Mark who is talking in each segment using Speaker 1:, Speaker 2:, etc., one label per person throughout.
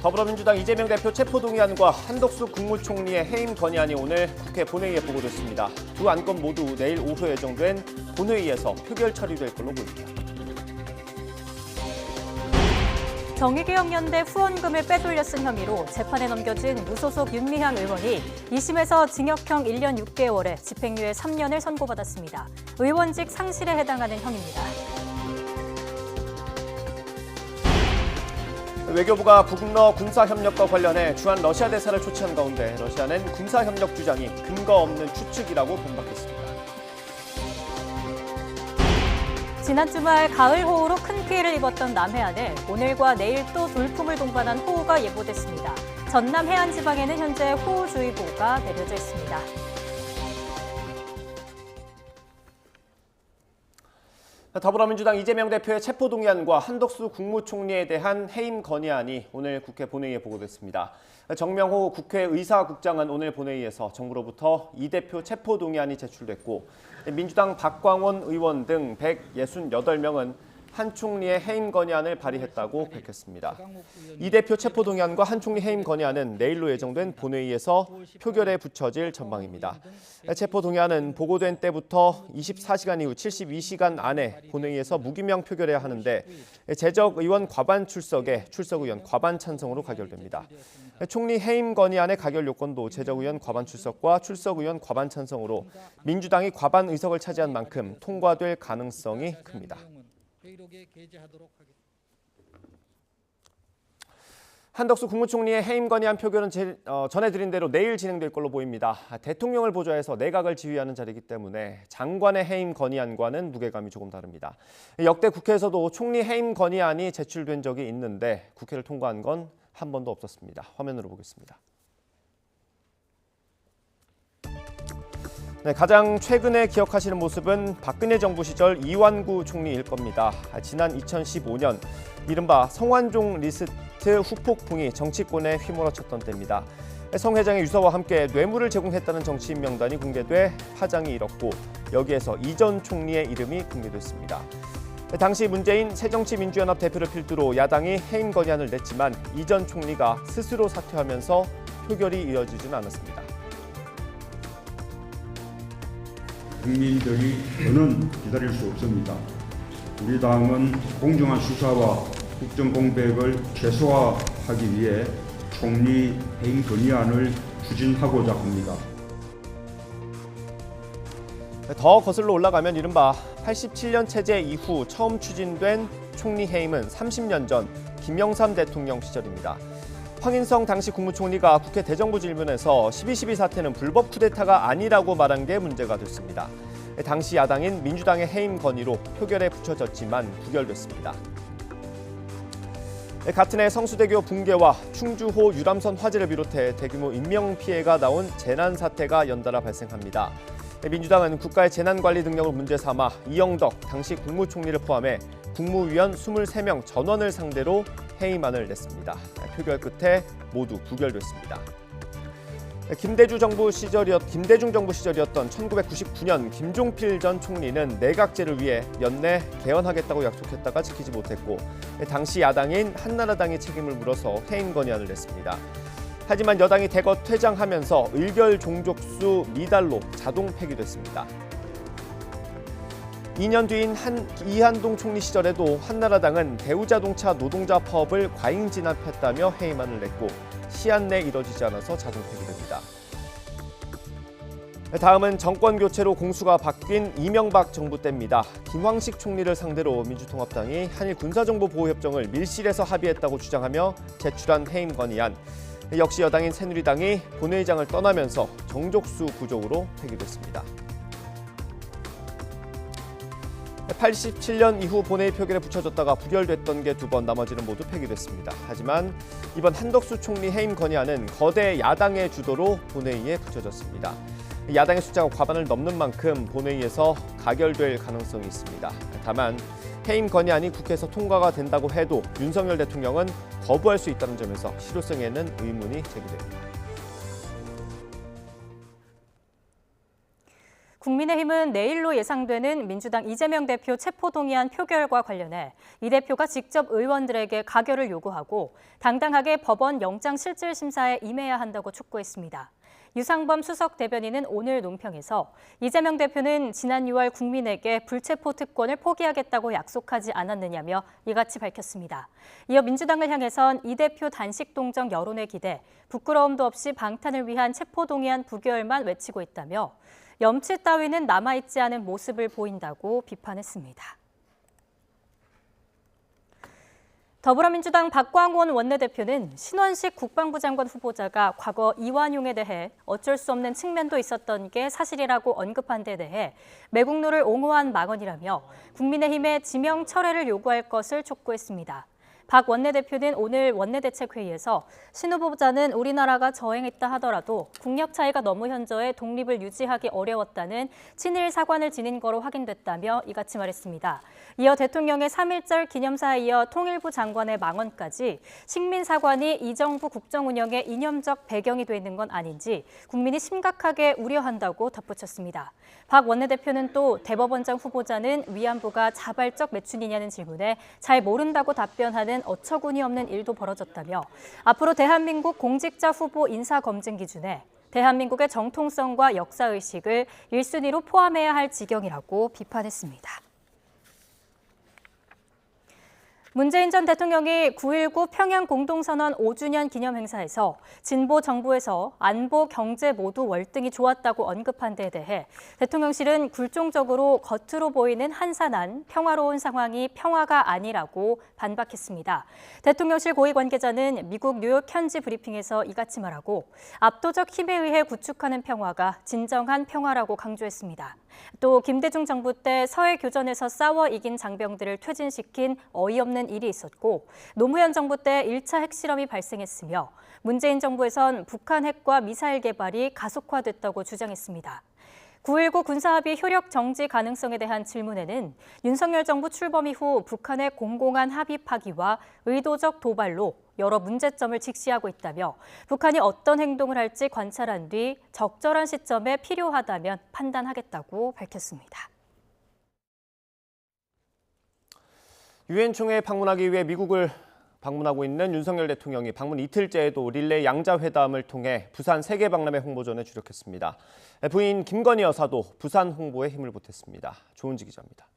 Speaker 1: 더불어민주당 이재명 대표 체포동의안과 한덕수 국무총리의 해임 건의안이 오늘 국회 본회의에 보고됐습니다. 두 안건 모두 내일 오후 예정된 본회의에서 표결 처리될 걸로 보입니다.
Speaker 2: 정의개혁연대 후원금을 빼돌려 쓴 혐의로 재판에 넘겨진 무소속 윤미향 의원이 2심에서 징역형 1년 6개월에 집행유예 3년을 선고받았습니다. 의원직 상실에 해당하는 형입니다.
Speaker 1: 외교부가 북러 군사협력과 관련해 주한 러시아 대사를 초치한 가운데 러시아는 군사협력 주장이 근거 없는 추측이라고 반박했습니다.
Speaker 2: 지난 주말 가을호우로 큰 피해를 입었던 남해안에 오늘과 내일 또 돌풍을 동반한 호우가 예보됐습니다. 전남 해안 지방에는 현재 호우주의보가 내려져 있습니다.
Speaker 1: 더불어민주당 이재명 대표의 체포동의안과 한덕수 국무총리에 대한 해임 건의안이 오늘 국회 본회의에 보고됐습니다. 정명호 국회의사국장은 오늘 본회의에서 정부로부터 이 대표 체포동의안이 제출됐고 민주당 박광원 의원 등 168명은 한 총리의 해임 건의안을 발의했다고 밝혔습니다. 이 대표 체포동의안과 한 총리 해임 건의안은 내일로 예정된 본회의에서 표결에 붙여질 전망입니다. 체포동의안은 보고된 때부터 24시간 이후 72시간 안에 본회의에서 무기명 표결해야 하는데 재적 의원 과반 출석에 출석 의원 과반 찬성으로 가결됩니다. 총리 해임 건의안의 가결 요건도 재적 의원 과반 출석과 출석 의원 과반 찬성으로 민주당이 과반 의석을 차지한 만큼 통과될 가능성이 큽니다. 한덕수 국무총리의 해임 건의안 표결은 전해드린 대로 내일 진행될 걸로 보입니다. 대통령을 보좌해서 내각을 지휘하는 자리이기 때문에 장관의 해임 건의안과는 무게감이 조금 다릅니다. 역대 국회에서도 총리 해임 건의안이 제출된 적이 있는데 국회를 통과한 건 한 번도 없었습니다. 화면으로 보겠습니다. 네, 가장 최근에 기억하시는 모습은 박근혜 정부 시절 이완구 총리일 겁니다. 지난 2015년 이른바 성완종 리스트 후폭풍이 정치권에 휘몰아쳤던 때입니다. 성 회장의 유서와 함께 뇌물을 제공했다는 정치인 명단이 공개돼 파장이 일었고 여기에서 이 전 총리의 이름이 공개됐습니다. 당시 문재인 새정치민주연합 대표를 필두로 야당이 해임 건의안을 냈지만 이 전 총리가 스스로 사퇴하면서 표결이 이어지진 않았습니다.
Speaker 3: 국민들이 더는 기다릴 수 없습니다. 우리 당은 공정한 수사와 국정 공백을 최소화하기 위해 총리 해임 건의안을 추진하고자 합니다.
Speaker 1: 더 거슬러 올라가면 이른바 87년 체제 이후 처음 추진된 총리 해임은 30년 전 김영삼 대통령 시절입니다. 황인성 당시 국무총리가 국회 대정부 질문에서 12.12 사태는 불법 쿠데타가 아니라고 말한 게 문제가 됐습니다. 당시 야당인 민주당의 해임 건의로 표결에 붙여졌지만 부결됐습니다. 같은 해 성수대교 붕괴와 충주호 유람선 화재를 비롯해 대규모 인명피해가 나온 재난 사태가 연달아 발생합니다. 민주당은 국가의 재난관리 능력을 문제 삼아 이영덕 당시 국무총리를 포함해 국무위원 23명 전원을 상대로 해임안을 냈습니다. 표결 끝에 모두 부결됐습니다. 김대중 정부 시절이었던 1999년 김종필 전 총리는 내각제를 위해 연내 개헌하겠다고 약속했다가 지키지 못했고 당시 야당인 한나라당이 책임을 물어서 해임 건의안을 냈습니다. 하지만 여당이 대거 퇴장하면서 의결 종족수 미달로 자동 폐기됐습니다. 2년 뒤인 이한동 총리 시절에도 한나라당은 대우자동차 노동자 파업을 과잉 진압했다며 해임안을 냈고 시한 내 이뤄지지 않아서 자동 폐기됩니다. 다음은 정권 교체로 공수가 바뀐 이명박 정부 때입니다. 김황식 총리를 상대로 민주통합당이 한일 군사정보보호협정을 밀실에서 합의했다고 주장하며 제출한 해임 건의안. 역시 여당인 새누리당이 본회의장을 떠나면서 정족수 부족으로 폐기됐습니다. 87년 이후 본회의 표결에 붙여졌다가 부결됐던 게 2번, 나머지는 모두 폐기됐습니다. 하지만 이번 한덕수 총리 해임 건의안은 거대 야당의 주도로 본회의에 붙여졌습니다. 야당의 숫자가 과반을 넘는 만큼 본회의에서 가결될 가능성이 있습니다. 다만 해임 건의안이 국회에서 통과가 된다고 해도 윤석열 대통령은 거부할 수 있다는 점에서 실효성에는 의문이 제기됩니다.
Speaker 2: 국민의힘은 내일로 예상되는 민주당 이재명 대표 체포동의안 표결과 관련해 이 대표가 직접 의원들에게 가결을 요구하고 당당하게 법원 영장실질심사에 임해야 한다고 촉구했습니다. 유상범 수석 대변인은 오늘 논평에서 이재명 대표는 지난 6월 국민에게 불체포 특권을 포기하겠다고 약속하지 않았느냐며 이같이 밝혔습니다. 이어 민주당을 향해선 이 대표 단식 동정 여론에 기대 부끄러움도 없이 방탄을 위한 체포동의안 부결만 외치고 있다며 염치 따위는 남아있지 않은 모습을 보인다고 비판했습니다. 더불어민주당 박광원 원내대표는 신원식 국방부 장관 후보자가 과거 이완용에 대해 어쩔 수 없는 측면도 있었던 게 사실이라고 언급한 데 대해 매국노를 옹호한 망언이라며 국민의힘의 지명 철회를 요구할 것을 촉구했습니다. 박 원내대표는 오늘 원내대책회의에서 신 후보자는 우리나라가 저행했다 하더라도 국력 차이가 너무 현저해 독립을 유지하기 어려웠다는 친일 사관을 지닌 거로 확인됐다며 이같이 말했습니다. 이어 대통령의 3.1절 기념사에 이어 통일부 장관의 망언까지 식민사관이 이 정부 국정운영의 이념적 배경이 돼 있는 건 아닌지 국민이 심각하게 우려한다고 덧붙였습니다. 박 원내대표는 또 대법원장 후보자는 위안부가 자발적 매춘이냐는 질문에 잘 모른다고 답변하는 어처구니 없는 일도 벌어졌다며 앞으로 대한민국 공직자 후보 인사검증 기준에 대한민국의 정통성과 역사의식을 1순위로 포함해야 할 지경이라고 비판했습니다. 문재인 전 대통령이 9.19 평양 공동선언 5주년 기념 행사에서 진보 정부에서 안보, 경제 모두 월등히 좋았다고 언급한 데에 대해 대통령실은 굴종적으로 겉으로 보이는 한산한 평화로운 상황이 평화가 아니라고 반박했습니다. 대통령실 고위 관계자는 미국 뉴욕 현지 브리핑에서 이같이 말하고 압도적 힘에 의해 구축하는 평화가 진정한 평화라고 강조했습니다. 또 김대중 정부 때 서해 교전에서 싸워 이긴 장병들을 퇴진시킨 어이없는 일이 있었고 노무현 정부 때 1차 핵실험이 발생했으며 문재인 정부에선 북한 핵과 미사일 개발이 가속화됐다고 주장했습니다. 9.19 군사합의 효력 정지 가능성에 대한 질문에는 윤석열 정부 출범 이후 북한의 공공한 합의 파기와 의도적 도발로 여러 문제점을 직시하고 있다며 북한이 어떤 행동을 할지 관찰한 뒤 적절한 시점에 필요하다면 판단하겠다고 밝혔습니다.
Speaker 1: 유엔 총회에 방문하기 위해 미국을 방문하고 있는 윤석열 대통령이 방문 이틀째에도 릴레이 양자회담을 통해 부산 세계박람회 홍보전에 주력했습니다. 부인 김건희 여사도 부산 홍보에 힘을 보탰습니다. 조은지 기자입니다.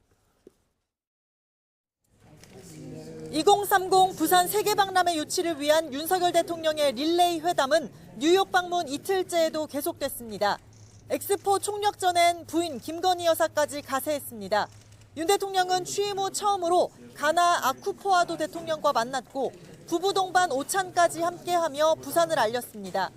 Speaker 4: 2030 부산 세계박람회 유치를 위한 윤석열 대통령의 릴레이 회담은 뉴욕 방문 이틀째에도 계속됐습니다. 엑스포 총력 전엔 부인 김건희 여사까지 가세했습니다. 윤 대통령은 취임 후 처음으로 가나 아쿠포아도 대통령과 만났고 부부 동반 오찬까지 함께하며 부산을 알렸습니다.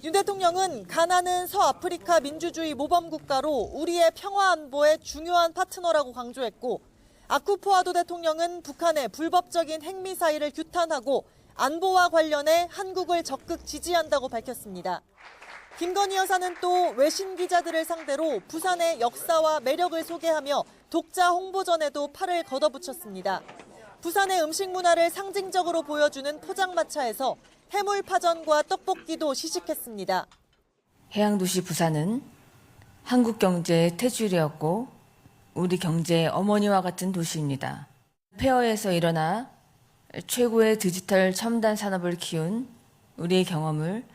Speaker 4: 윤 대통령은 가나는 서아프리카 민주주의 모범국가로 우리의 평화 안보에 중요한 파트너라고 강조했고 아쿠포아도 대통령은 북한의 불법적인 핵미사일을 규탄하고 안보와 관련해 한국을 적극 지지한다고 밝혔습니다. 김건희 여사는 또 외신 기자들을 상대로 부산의 역사와 매력을 소개하며 독자 홍보전에도 팔을 걷어붙였습니다. 부산의 음식 문화를 상징적으로 보여주는 포장마차에서 해물파전과 떡볶이도 시식했습니다.
Speaker 5: 해양도시 부산은 한국 경제의 테두리였고 우리 경제의 어머니와 같은 도시입니다. 폐허에서 일어나 최고의 디지털 첨단 산업을 키운 우리의 경험을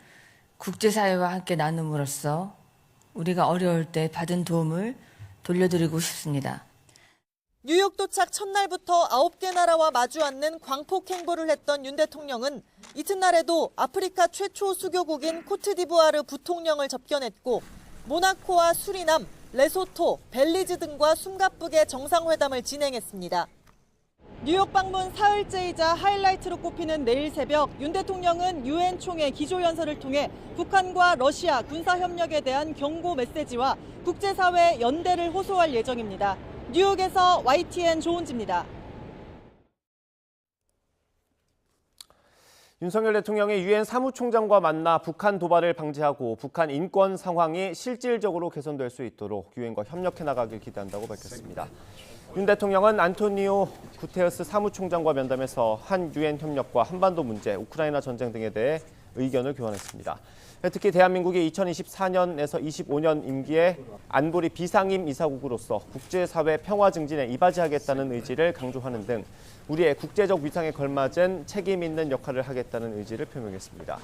Speaker 5: 국제사회와 함께 나눔으로써 우리가 어려울 때 받은 도움을 돌려드리고 싶습니다.
Speaker 4: 뉴욕 도착 첫날부터 9개 나라와 마주 앉는 광폭 행보를 했던 윤 대통령은 이튿날에도 아프리카 최초 수교국인 코트디부아르 부통령을 접견했고 모나코와 수리남, 레소토, 벨리즈 등과 숨가쁘게 정상회담을 진행했습니다. 뉴욕 방문 사흘째이자 하이라이트로 꼽히는 내일 새벽 윤 대통령은 유엔 총회 기조연설을 통해 북한과 러시아 군사협력에 대한 경고 메시지와 국제사회 연대를 호소할 예정입니다. 뉴욕에서 YTN 조은지입니다.
Speaker 1: 윤석열 대통령이 유엔 사무총장과 만나 북한 도발을 방지하고 북한 인권 상황이 실질적으로 개선될 수 있도록 유엔과 협력해 나가길 기대한다고 밝혔습니다. 윤 대통령은 안토니오 구테러스 사무총장과 면담에서 한 유엔 협력과 한반도 문제, 우크라이나 전쟁 등에 대해 의견을 교환했습니다. 특히 대한민국이 2024년에서 25년 임기에 안보리 비상임 이사국으로서 국제사회 평화 증진에 이바지하겠다는 의지를 강조하는 등 우리의 국제적 위상에 걸맞은 책임 있는 역할을 하겠다는 의지를 표명했습니다.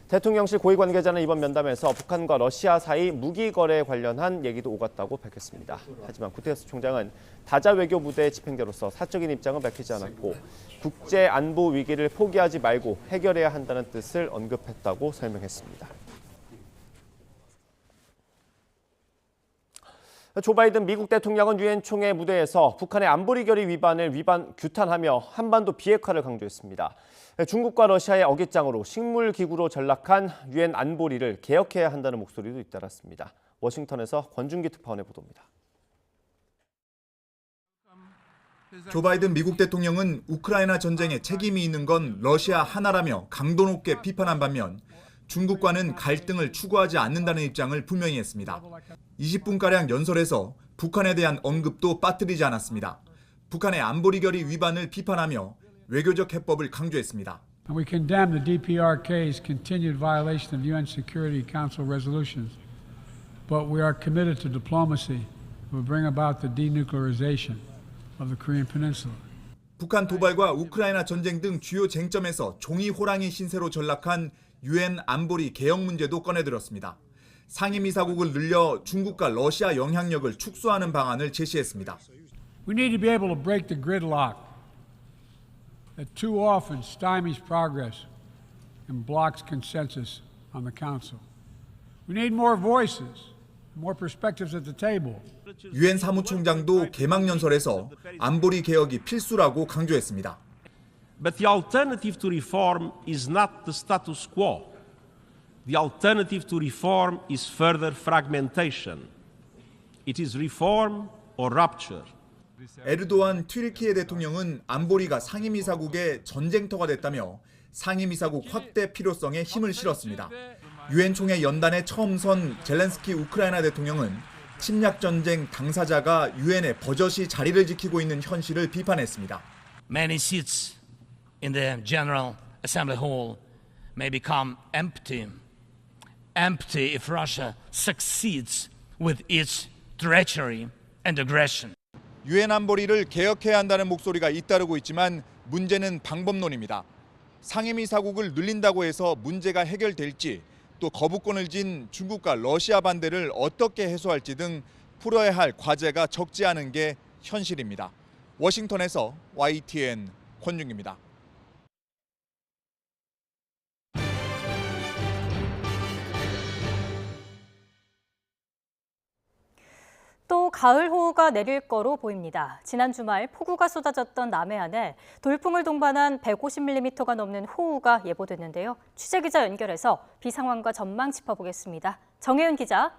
Speaker 1: 대통령실 고위 관계자는 이번 면담에서 북한과 러시아 사이 무기 거래에 관련한 얘기도 오갔다고 밝혔습니다. 하지만 구테레스 총장은 다자 외교 무대 집행자로서 사적인 입장은 밝히지 않았고 국제 안보 위기를 포기하지 말고 해결해야 한다는 뜻을 언급했다고 설명했습니다. 조 바이든 미국 대통령은 유엔 총회 무대에서 북한의 안보리 결의 위반을 규탄하며 한반도 비핵화를 강조했습니다. 중국과 러시아의 어깃장으로 식물기구로 전락한 유엔 안보리를 개혁해야 한다는 목소리도 잇따랐습니다. 워싱턴에서 권준기 특파원의 보도입니다.
Speaker 6: 조 바이든 미국 대통령은 우크라이나 전쟁에 책임이 있는 건 러시아 하나라며 강도 높게 비판한 반면 중국과는 갈등을 추구하지 않는다는 입장을 분명히 했습니다. 20분가량 연설에서 북한에 대한 언급도 빠뜨리지 않았습니다. 북한의 안보리 결의 위반을 비판하며 외교적 해법을 강조했습니다.
Speaker 7: We condemn the DPRK's continued violation of UN Security Council resolutions, but we are committed to diplomacy that will bring about the denuclearization of the Korean Peninsula.
Speaker 6: 북한 도발과 우크라이나 전쟁 등 주요 쟁점에서 종이 호랑이 신세로 전락한 유엔 안보리 개혁 문제도 꺼내들었습니다. 상임이사국을 늘려 중국과 러시아 영향력을 축소하는 방안을 제시했습니다.
Speaker 7: We need to be able to break the gridlock that too often stymies progress and blocks consensus on the Council. We need more voices, more perspectives at the table.
Speaker 6: 유엔 사무총장도 개막 연설에서 안보리 개혁이 필수라고 강조했습니다.
Speaker 8: But the alternative to reform is not the status quo. The alternative to reform is further fragmentation. It is reform or rupture.
Speaker 6: 에르도안 튀르키예 대통령은 안보리가 상임이사국의 전쟁터가 됐다며 상임이사국 확대 필요성에 힘을 실었습니다. 유엔 총회 연단에 처음 선 젤렌스키 우크라이나 대통령은 침략 전쟁 당사자가 유엔에 버젓이 자리를 지키고 있는 현실을 비판했습니다.
Speaker 9: Many seats in the General Assembly Hall may become empty if Russia succeeds with its treachery and aggression.
Speaker 6: 유엔 안보리를 개혁해야 한다는 목소리가 잇따르고 있지만 문제는 방법론입니다. 상임이사국을 늘린다고 해서 문제가 해결될지 또 거부권을 쥔 중국과 러시아 반대를 어떻게 해소할지 등 풀어야 할 과제가 적지 않은 게 현실입니다. 워싱턴에서 YTN 권준기입니다.
Speaker 2: 또 가을호우가 내릴 거로 보입니다. 지난 주말 폭우가 쏟아졌던 남해안에 돌풍을 동반한 150mm가 넘는 호우가 예보됐는데요. 취재기자 연결해서 비상황과 전망 짚어보겠습니다. 정혜윤 기자.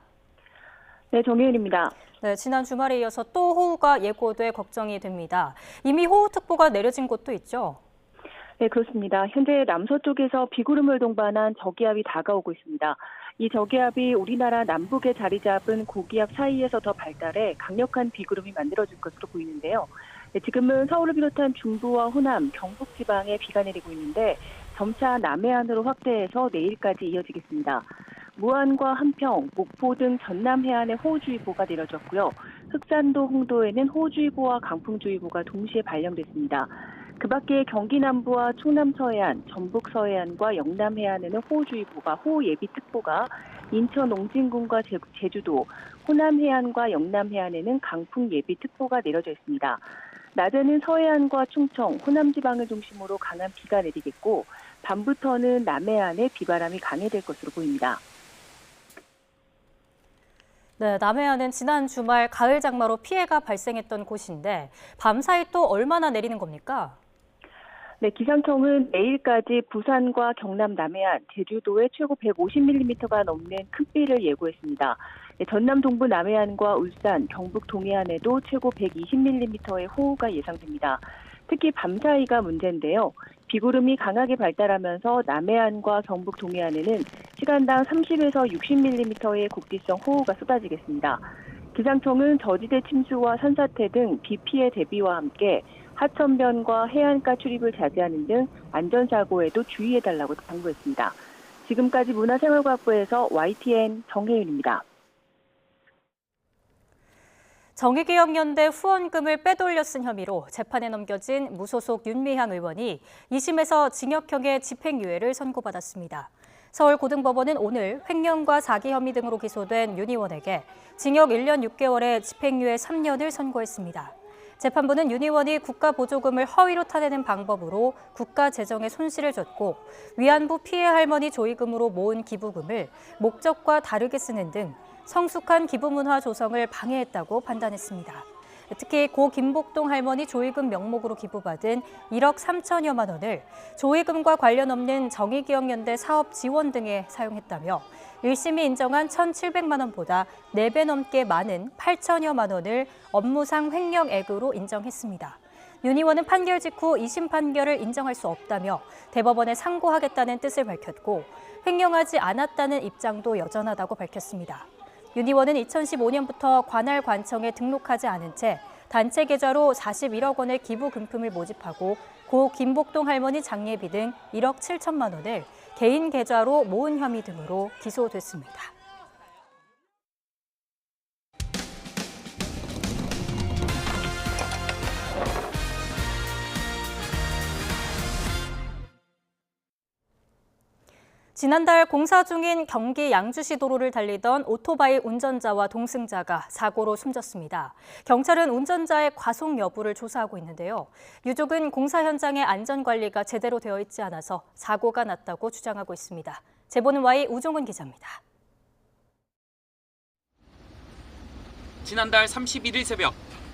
Speaker 10: 네, 정혜윤입니다.
Speaker 2: 네, 지난 주말에 이어서 또 호우가 예고돼 걱정이 됩니다. 이미 호우특보가 내려진 곳도 있죠?
Speaker 10: 네, 그렇습니다. 현재 남서쪽에서 비구름을 동반한 저기압이 다가오고 있습니다. 이 저기압이 우리나라 남북에 자리 잡은 고기압 사이에서 더 발달해 강력한 비구름이 만들어질 것으로 보이는데요. 네, 지금은 서울을 비롯한 중부와 호남, 경북 지방에 비가 내리고 있는데 점차 남해안으로 확대해서 내일까지 이어지겠습니다. 무안과 한평, 목포 등 전남 해안에 호우주의보가 내려졌고요. 흑산도, 홍도에는 호우주의보와 강풍주의보가 동시에 발령됐습니다. 그 밖에 경기 남부와 충남 서해안, 전북 서해안과 영남 해안에는 호우주의보가, 호우예비특보가, 인천 옹진군과 제주도, 호남 해안과 영남 해안에는 강풍 예비특보가 내려져 있습니다. 낮에는 서해안과 충청, 호남 지방을 중심으로 강한 비가 내리겠고 밤부터는 남해안에 비바람이 강해질 것으로 보입니다.
Speaker 2: 네, 남해안은 지난 주말 가을 장마로 피해가 발생했던 곳인데 밤사이 또 얼마나 내리는 겁니까?
Speaker 10: 네, 기상청은 내일까지 부산과 경남 남해안, 제주도에 최고 150mm가 넘는 큰 비를 예고했습니다. 네, 전남 동부 남해안과 울산, 경북 동해안에도 최고 120mm의 호우가 예상됩니다. 특히 밤사이가 문제인데요. 비구름이 강하게 발달하면서 남해안과 경북 동해안에는 시간당 30에서 60mm의 국지성 호우가 쏟아지겠습니다. 기상청은 저지대 침수와 산사태 등 비 피해 대비와 함께 하천변과 해안가 출입을 자제하는 등 안전사고에도 주의해달라고 당부했습니다. 지금까지 문화생활과학부에서 YTN 정혜윤입니다.
Speaker 2: 정의기억연대 후원금을 빼돌려 쓴 혐의로 재판에 넘겨진 무소속 윤미향 의원이 2심에서 징역형의 집행유예를 선고받았습니다. 서울고등법원은 오늘 횡령과 사기 혐의 등으로 기소된 윤 의원에게 징역 1년 6개월에 집행유예 3년을 선고했습니다. 재판부는 윤 의원이 국가보조금을 허위로 타내는 방법으로 국가 재정에 손실을 줬고 위안부 피해 할머니 조의금으로 모은 기부금을 목적과 다르게 쓰는 등 성숙한 기부문화 조성을 방해했다고 판단했습니다. 특히 고 김복동 할머니 조의금 명목으로 기부받은 1억 3천여만 원을 조의금과 관련 없는 정의기억연대 사업 지원 등에 사용했다며 1심이 인정한 1,700만 원보다 4배 넘게 많은 8천여만 원을 업무상 횡령액으로 인정했습니다. 윤 의원은 판결 직후 2심 판결을 인정할 수 없다며 대법원에 상고하겠다는 뜻을 밝혔고 횡령하지 않았다는 입장도 여전하다고 밝혔습니다. 윤 의원은 2015년부터 관할 관청에 등록하지 않은 채 단체 계좌로 41억 원의 기부 금품을 모집하고 고 김복동 할머니 장례비 등 1억 7천만 원을 개인 계좌로 모은 혐의 등으로 기소됐습니다. 지난달 공사 중인 경기 양주시 도로를 달리던 오토바이 운전자와 동승자가 사고로 숨졌습니다. 경찰은 운전자의 과속 여부를 조사하고 있는데요. 유족은 공사 현장의 안전관리가 제대로 되어 있지 않아서 사고가 났다고 주장하고 있습니다. 제보는 Y 우종은 기자입니다.
Speaker 11: 지난달 31일 새벽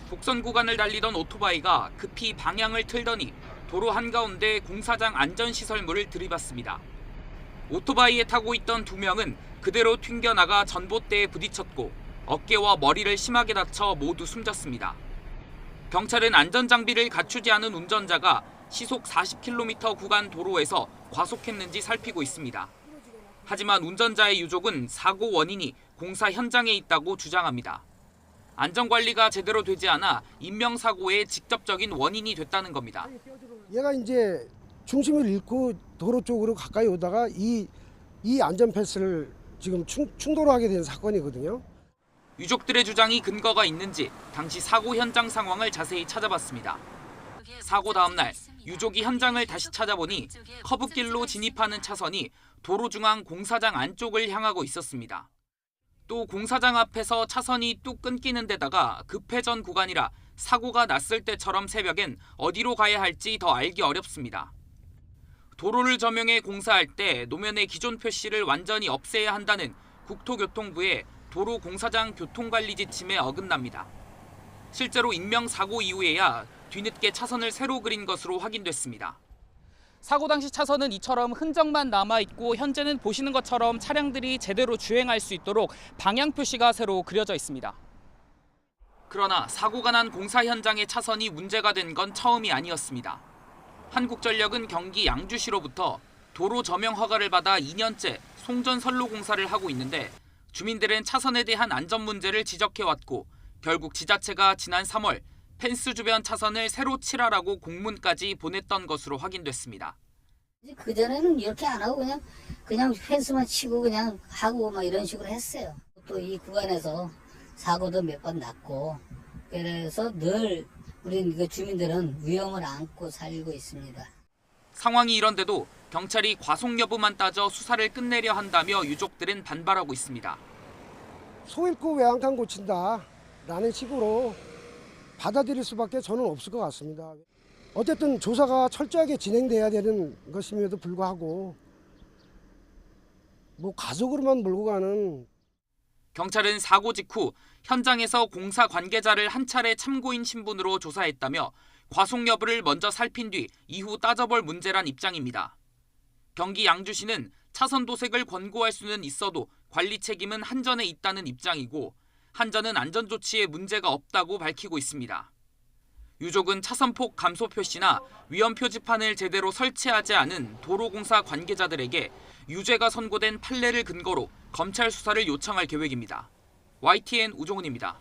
Speaker 11: 복선 구간을 달리던 오토바이가 급히 방향을 틀더니 도로 한가운데 공사장 안전시설물을 들이받습니다. 오토바이에 타고 있던 2명은 그대로 튕겨나가 전봇대에 부딪혔고 어깨와 머리를 심하게 다쳐 모두 숨졌습니다. 경찰은 안전장비를 갖추지 않은 운전자가 시속 40km 구간 도로에서 과속했는지 살피고 있습니다. 하지만 운전자의 유족은 사고 원인이 공사 현장에 있다고 주장합니다. 안전관리가 제대로 되지 않아 인명사고의 직접적인 원인이 됐다는 겁니다.
Speaker 12: 얘가 이제 중심을 잃고 도로 쪽으로 가까이 오다가 이 안전 패스를 지금 충돌을 하게 된 사건이거든요.
Speaker 11: 유족들의 주장이 근거가 있는지 당시 사고 현장 상황을 자세히 찾아봤습니다. 사고 다음 날 유족이 현장을 다시 찾아보니 커브길로 진입하는 차선이 도로 중앙 공사장 안쪽을 향하고 있었습니다. 또 공사장 앞에서 차선이 뚝 끊기는 데다가 급회전 구간이라 사고가 났을 때처럼 새벽엔 어디로 가야 할지 더 알기 어렵습니다. 도로를 점용해 공사할 때 노면의 기존 표시를 완전히 없애야 한다는 국토교통부의 도로 공사장 교통관리 지침에 어긋납니다. 실제로 인명사고 이후에야 뒤늦게 차선을 새로 그린 것으로 확인됐습니다.
Speaker 13: 사고 당시 차선은 이처럼 흔적만 남아있고 현재는 보시는 것처럼 차량들이 제대로 주행할 수 있도록 방향 표시가 새로 그려져 있습니다.
Speaker 11: 그러나 사고가 난 공사 현장의 차선이 문제가 된 건 처음이 아니었습니다. 한국전력은 경기 양주시로부터 도로 점용 허가를 받아 2년째 송전선로 공사를 하고 있는데 주민들은 차선에 대한 안전 문제를 지적해왔고 결국 지자체가 지난 3월 펜스 주변 차선을 새로 칠하라고 공문까지 보냈던 것으로 확인됐습니다.
Speaker 14: 그전에는 이렇게 안 하고 그냥 펜스만 치고 그냥 하고 막 이런 식으로 했어요. 또 이 구간에서 사고도 몇 번 났고 그래서 늘 우리 주민들은 위험을 안고 살고 있습니다.
Speaker 11: 상황이 이런데도 경찰이 과속 여부만 따져 수사를 끝내려 한다며 유족들은 반발하고 있습니다.
Speaker 12: 소 잃고 외양탕 고친다라는 식으로 받아들일 수밖에 저는 없을 것 같습니다. 어쨌든 조사가 철저하게 진행돼야 되는 것임에도 불구하고 가족으로만 몰고 가는.
Speaker 11: 경찰은 사고 직후 현장에서 공사 관계자를 한 차례 참고인 신분으로 조사했다며 과속 여부를 먼저 살핀 뒤 이후 따져볼 문제란 입장입니다. 경기 양주시는 차선 도색을 권고할 수는 있어도 관리 책임은 한전에 있다는 입장이고 한전은 안전조치에 문제가 없다고 밝히고 있습니다. 유족은 차선폭 감소 표시나 위험 표지판을 제대로 설치하지 않은 도로공사 관계자들에게 유죄가 선고된 판례를 근거로 검찰 수사를 요청할 계획입니다. YTN 우종훈입니다.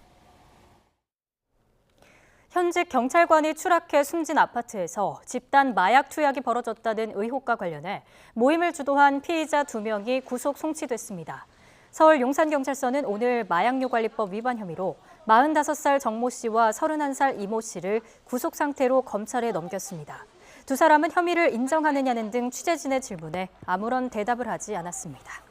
Speaker 2: 현직 경찰관이 추락해 숨진 아파트에서 집단 마약 투약이 벌어졌다는 의혹과 관련해 모임을 주도한 피의자 2명이 구속 송치됐습니다. 서울 용산경찰서는 오늘 마약류관리법 위반 혐의로 45살 정모 씨와 31살 이모 씨를 구속 상태로 검찰에 넘겼습니다. 두 사람은 혐의를 인정하느냐는 등 취재진의 질문에 아무런 대답을 하지 않았습니다.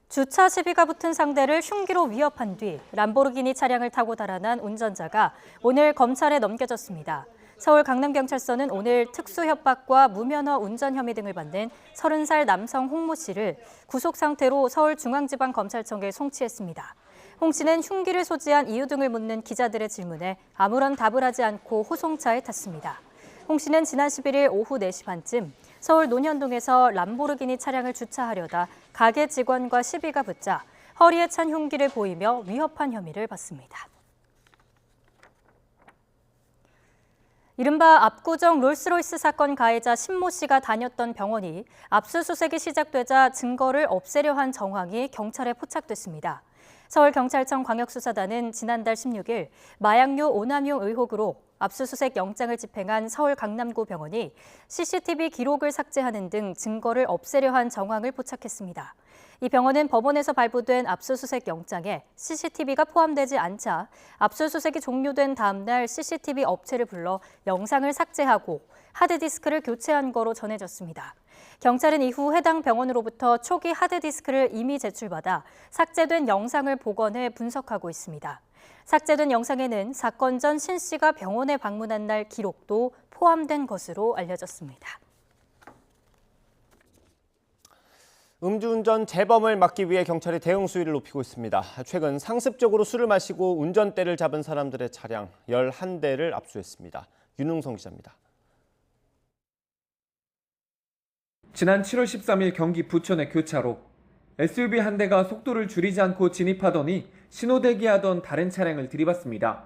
Speaker 2: 주차 시비가 붙은 상대를 흉기로 위협한 뒤 람보르기니 차량을 타고 달아난 운전자가 오늘 검찰에 넘겨졌습니다. 서울 강남경찰서는 오늘 특수협박과 무면허 운전 혐의 등을 받는 30살 남성 홍모 씨를 구속 상태로 서울중앙지방검찰청에 송치했습니다. 홍 씨는 흉기를 소지한 이유 등을 묻는 기자들의 질문에 아무런 답을 하지 않고 호송차에 탔습니다. 홍 씨는 지난 11일 오후 4시 반쯤 서울 논현동에서 람보르기니 차량을 주차하려다 가게 직원과 시비가 붙자 허리에 찬 흉기를 보이며 위협한 혐의를 받습니다. 이른바 압구정 롤스로이스 사건 가해자 신모 씨가 다녔던 병원이 압수수색이 시작되자 증거를 없애려 한 정황이 경찰에 포착됐습니다. 서울경찰청 광역수사단은 지난달 16일 마약류 오남용 의혹으로 압수수색 영장을 집행한 서울 강남구 병원이 CCTV 기록을 삭제하는 등 증거를 없애려 한 정황을 포착했습니다. 이 병원은 법원에서 발부된 압수수색 영장에 CCTV가 포함되지 않자 압수수색이 종료된 다음 날 CCTV 업체를 불러 영상을 삭제하고 하드디스크를 교체한 거로 전해졌습니다. 경찰은 이후 해당 병원으로부터 초기 하드디스크를 이미 제출받아 삭제된 영상을 복원해 분석하고 있습니다. 삭제된 영상에는 사건 전 신 씨가 병원에 방문한 날 기록도 포함된 것으로 알려졌습니다.
Speaker 1: 음주운전 재범을 막기 위해 경찰이 대응 수위를 높이고 있습니다. 최근 상습적으로 술을 마시고 운전대를 잡은 사람들의 차량 11대를 압수했습니다. 윤웅성 기자입니다.
Speaker 15: 지난 7월 13일 경기 부천의 교차로 SUV 한 대가 속도를 줄이지 않고 진입하더니 신호대기하던 다른 차량을 들이받습니다.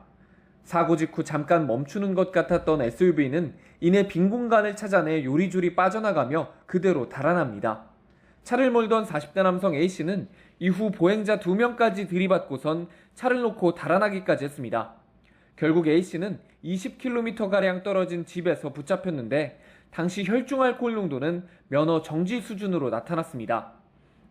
Speaker 15: 사고 직후 잠깐 멈추는 것 같았던 SUV는 이내 빈 공간을 찾아내 요리조리 빠져나가며 그대로 달아납니다. 차를 몰던 40대 남성 A씨는 이후 보행자 2명까지 들이받고선 차를 놓고 달아나기까지 했습니다. 결국 A씨는 20km가량 떨어진 집에서 붙잡혔는데 당시 혈중 알코올 농도는 면허 정지 수준으로 나타났습니다.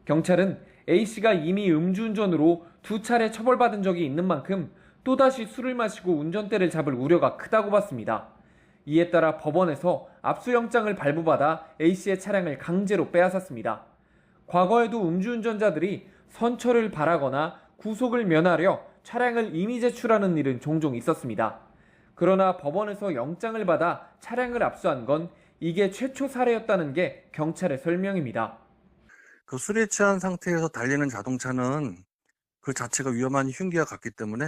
Speaker 15: 경찰은 A씨가 이미 음주운전으로 2차례 처벌받은 적이 있는 만큼 또다시 술을 마시고 운전대를 잡을 우려가 크다고 봤습니다. 이에 따라 법원에서 압수영장을 발부받아 A씨의 차량을 강제로 빼앗았습니다. 과거에도 음주운전자들이 선처를 바라거나 구속을 면하려 차량을 임의 제출하는 일은 종종 있었습니다. 그러나 법원에서 영장을 받아 차량을 압수한 건 이게 최초 사례였다는 게 경찰의 설명입니다.
Speaker 16: 그 술에 취한 상태에서 달리는 자동차는 그 자체가 위험한 흉기와 같기 때문에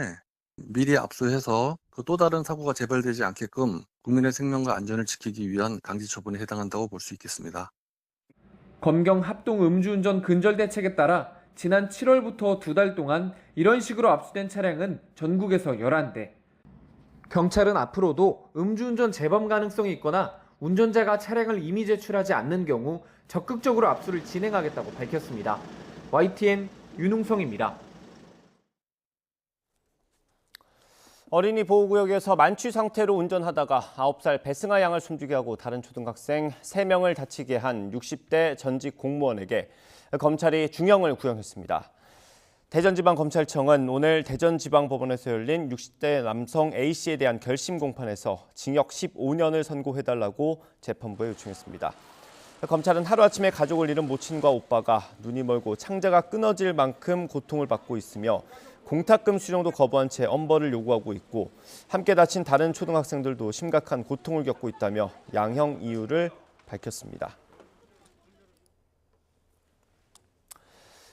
Speaker 16: 미리 압수해서 또 다른 사고가 재발되지 않게끔 국민의 생명과 안전을 지키기 위한 강제 처분에 해당한다고 볼 수 있겠습니다.
Speaker 15: 검경 합동 음주운전 근절 대책에 따라 지난 7월부터 2달 동안 이런 식으로 압수된 차량은 전국에서 11대. 경찰은 앞으로도 음주운전 재범 가능성이 있거나 운전자가 차량을 임의 제출하지 않는 경우 적극적으로 압수를 진행하겠다고 밝혔습니다. YTN 윤웅성입니다.
Speaker 1: 어린이 보호구역에서 만취 상태로 운전하다가 9살 배승아 양을 숨지게 하고 다른 초등학생 3명을 다치게 한 60대 전직 공무원에게 검찰이 중형을 구형했습니다. 대전지방검찰청은 오늘 대전지방법원에서 열린 60대 남성 A씨에 대한 결심 공판에서 징역 15년을 선고해달라고 재판부에 요청했습니다. 검찰은 하루아침에 가족을 잃은 모친과 오빠가 눈이 멀고 창자가 끊어질 만큼 고통을 받고 있으며 공탁금 수령도 거부한 채 엄벌을 요구하고 있고 함께 다친 다른 초등학생들도 심각한 고통을 겪고 있다며 양형 이유를 밝혔습니다.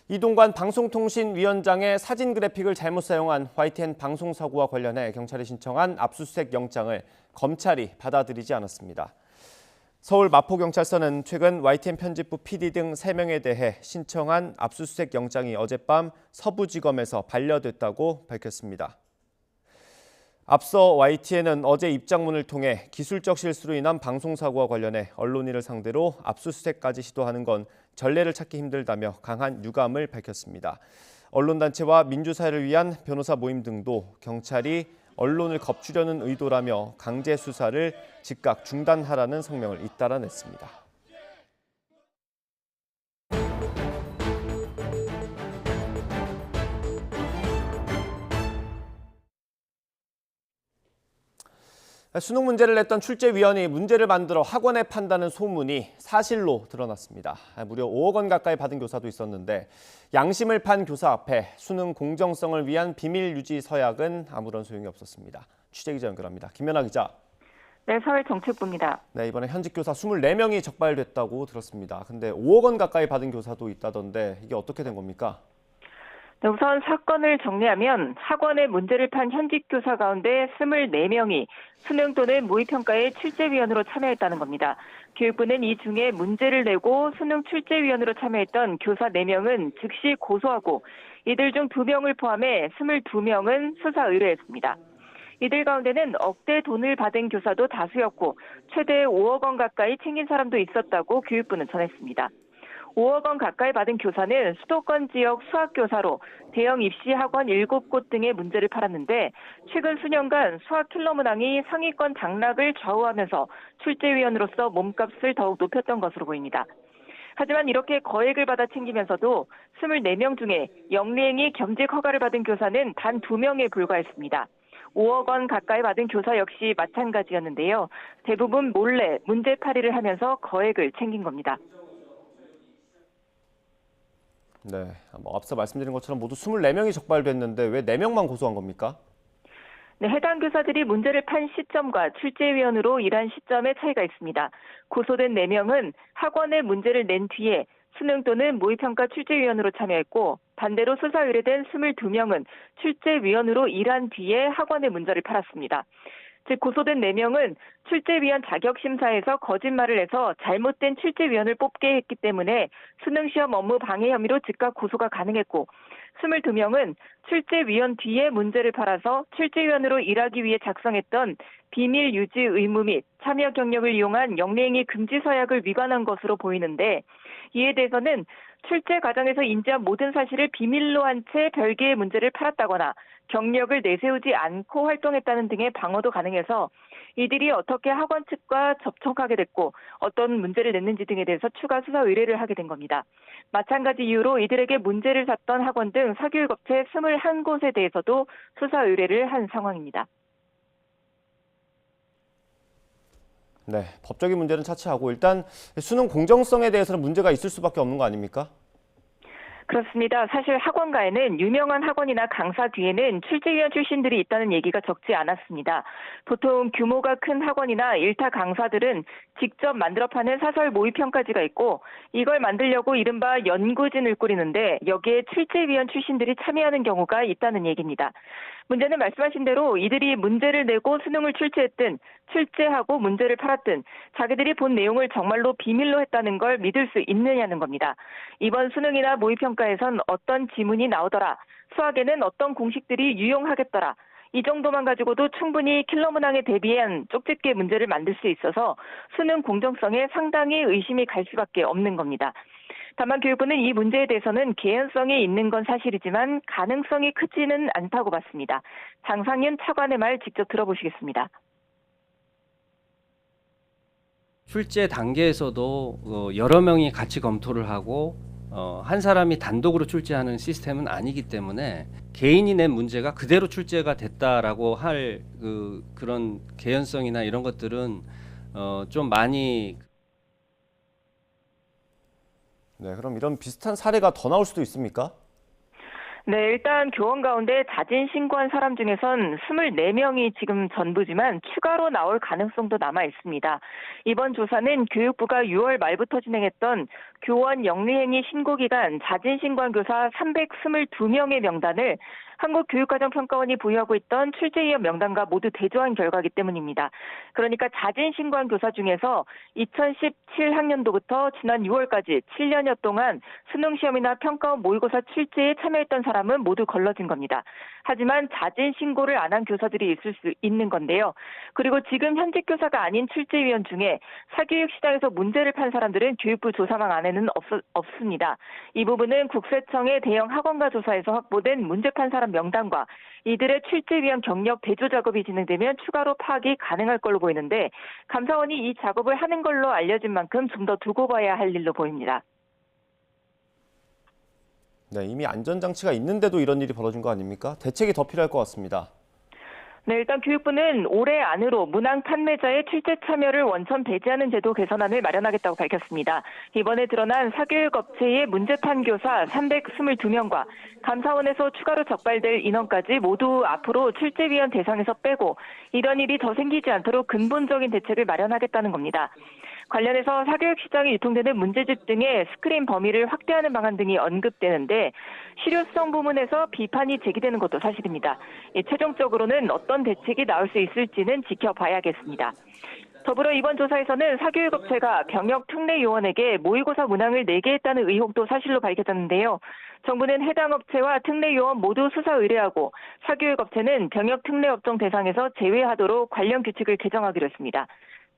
Speaker 1: 이동관 방송통신위원장의 사진 그래픽을 잘못 사용한 YTN 방송사고와 관련해 경찰이 신청한 압수수색 영장을 검찰이 받아들이지 않았습니다. 서울 마포경찰서는 최근 YTN 편집부 PD 등 3명에 대해 신청한 압수수색 영장이 어젯밤 서부지검에서 반려됐다고 밝혔습니다. 앞서 YTN은 어제 입장문을 통해 기술적 실수로 인한 방송사고와 관련해 언론인을 상대로 압수수색까지 시도하는 건 전례를 찾기 힘들다며 강한 유감을 밝혔습니다. 언론단체와 민주사회를 위한 변호사 모임 등도 경찰이 언론을 겁주려는 의도라며 강제 수사를 즉각 중단하라는 성명을 잇따라 냈습니다. 수능 문제를 냈던 출제위원이 문제를 만들어 학원에 판다는 소문이 사실로 드러났습니다. 무려 5억 원 가까이 받은 교사도 있었는데 양심을 판 교사 앞에 수능 공정성을 위한 비밀 유지 서약은 아무런 소용이 없었습니다. 취재기자 연결합니다. 김연아 기자.
Speaker 17: 네, 사회정책부입니다.
Speaker 1: 네, 이번에 현직 교사 24명이 적발됐다고 들었습니다. 근데 5억 원 가까이 받은 교사도 있다던데 이게 어떻게 된 겁니까?
Speaker 17: 네, 우선 사건을 정리하면 학원에 문제를 판 현직 교사 가운데 24명이 수능 또는 모의평가에 출제위원으로 참여했다는 겁니다. 교육부는 이 중에 문제를 내고 수능 출제위원으로 참여했던 교사 4명은 즉시 고소하고 이들 중 2명을 포함해 22명은 수사 의뢰했습니다. 이들 가운데는 억대 돈을 받은 교사도 다수였고 최대 5억 원 가까이 챙긴 사람도 있었다고 교육부는 전했습니다. 5억 원 가까이 받은 교사는 수도권 지역 수학교사로 대형 입시 학원 7곳 등의 문제를 팔았는데 최근 수년간 수학 킬러 문항이 상위권 당락을 좌우하면서 출제위원으로서 몸값을 더욱 높였던 것으로 보입니다. 하지만 이렇게 거액을 받아 챙기면서도 24명 중에 영리행위 겸직 허가를 받은 교사는 단 2명에 불과했습니다. 5억 원 가까이 받은 교사 역시 마찬가지였는데요. 대부분 몰래 문제팔이를 하면서 거액을 챙긴 겁니다.
Speaker 1: 네, 앞서 말씀드린 것처럼 모두 24명이 적발됐는데 왜 4명만 고소한 겁니까?
Speaker 17: 네, 해당 교사들이 문제를 판 시점과 출제위원으로 일한 시점에 차이가 있습니다. 고소된 4명은 학원에 문제를 낸 뒤에 수능 또는 모의평가 출제위원으로 참여했고 반대로 수사 의뢰된 22명은 출제위원으로 일한 뒤에 학원에 문제를 팔았습니다. 즉 고소된 4명은 출제위원 자격심사에서 거짓말을 해서 잘못된 출제위원을 뽑게 했기 때문에 수능시험 업무 방해 혐의로 즉각 고소가 가능했고 22명은 출제위원 뒤에 문제를 팔아서 출제위원으로 일하기 위해 작성했던 비밀 유지 의무 및 참여 경력을 이용한 영리행위 금지 서약을 위반한 것으로 보이는데 이에 대해서는 출제 과정에서 인지한 모든 사실을 비밀로 한 채 별개의 문제를 팔았다거나 경력을 내세우지 않고 활동했다는 등의 방어도 가능해서 이들이 어떻게 학원 측과 접촉하게 됐고 어떤 문제를 냈는지 등에 대해서 추가 수사 의뢰를 하게 된 겁니다. 마찬가지 이유로 이들에게 문제를 샀던 학원 등 사교육업체 21곳에 대해서도 수사 의뢰를 한 상황입니다.
Speaker 1: 네, 법적인 문제는 차치하고 일단 수능 공정성에 대해서는 문제가 있을 수밖에 없는 거 아닙니까?
Speaker 17: 그렇습니다. 사실 학원가에는 유명한 학원이나 강사 뒤에는 출제위원 출신들이 있다는 얘기가 적지 않았습니다. 보통 규모가 큰 학원이나 일타 강사들은 직접 만들어 파는 사설 모의평가지가 있고 이걸 만들려고 이른바 연구진을 꾸리는데 여기에 출제위원 출신들이 참여하는 경우가 있다는 얘기입니다. 문제는 말씀하신 대로 이들이 문제를 내고 수능을 출제했든 출제하고 문제를 팔았든 자기들이 본 내용을 정말로 비밀로 했다는 걸 믿을 수 있느냐는 겁니다. 이번 수능이나 모의평가에선 어떤 지문이 나오더라, 수학에는 어떤 공식들이 유용하겠더라, 이 정도만 가지고도 충분히 킬러 문항에 대비한 쪽집게 문제를 만들 수 있어서 수능 공정성에 상당히 의심이 갈 수밖에 없는 겁니다. 다만 교육부는 이 문제에 대해서는 개연성이 있는 건 사실이지만 가능성이 크지는 않다고 봤습니다. 장상윤 차관의 말 직접 들어보시겠습니다.
Speaker 18: 출제 단계에서도 여러 명이 같이 검토를 하고 한 사람이 단독으로 출제하는 시스템은 아니기 때문에 개인이 낸 문제가 그대로 출제가 됐다라고 할 그런 개연성이나 이런 것들은 좀 많이.
Speaker 1: 네, 그럼 이런 비슷한 사례가 더 나올 수도 있습니까?
Speaker 17: 네, 일단 교원 가운데 자진 신고한 사람 중에선 24명이 지금 전부지만 추가로 나올 가능성도 남아 있습니다. 이번 조사는 교육부가 6월 말부터 진행했던 교원 영리행위 신고기간 자진 신고한 교사 322명의 명단을 한국교육과정평가원이 보유하고 있던 출제위원 명단과 모두 대조한 결과이기 때문입니다. 그러니까 자진 신고한 교사 중에서 2017학년도부터 지난 6월까지 7년여 동안 수능시험이나 평가원 모의고사 출제에 참여했던 사람은 모두 걸러진 겁니다. 하지만 자진 신고를 안 한 교사들이 있을 수 있는 건데요. 그리고 지금 현직 교사가 아닌 출제위원 중에 사교육 시장에서 문제를 판 사람들은 교육부 조사망 안에는 없습니다. 이 부분은 국세청의 대형 학원가 조사에서 확보된 문제판 사람 명단과 이들의 출제위원 경력 대조 작업이 진행되면 추가로 파악이 가능할 걸로 보이는데 감사원이 이 작업을 하는 걸로 알려진 만큼 좀 더 두고 봐야 할 일로 보입니다.
Speaker 1: 네, 이미 안전장치가 있는데도 이런 일이 벌어진 거 아닙니까? 대책이 더 필요할 것 같습니다.
Speaker 17: 네, 일단 교육부는 올해 안으로 문항 판매자의 출제 참여를 원천 배제하는 제도 개선안을 마련하겠다고 밝혔습니다. 이번에 드러난 사교육 업체의 문제판 교사 322명과 감사원에서 추가로 적발될 인원까지 모두 앞으로 출제위원 대상에서 빼고 이런 일이 더 생기지 않도록 근본적인 대책을 마련하겠다는 겁니다. 관련해서 사교육 시장에 유통되는 문제집 등의 스크린 범위를 확대하는 방안 등이 언급되는데 실효성 부문에서 비판이 제기되는 것도 사실입니다. 최종적으로는 어떤 대책이 나올 수 있을지는 지켜봐야겠습니다. 더불어 이번 조사에서는 사교육업체가 병역특례요원에게 모의고사 문항을 내게 했다는 의혹도 사실로 밝혀졌는데요. 정부는 해당 업체와 특례요원 모두 수사 의뢰하고 사교육업체는 병역특례업종 대상에서 제외하도록 관련 규칙을 개정하기로 했습니다.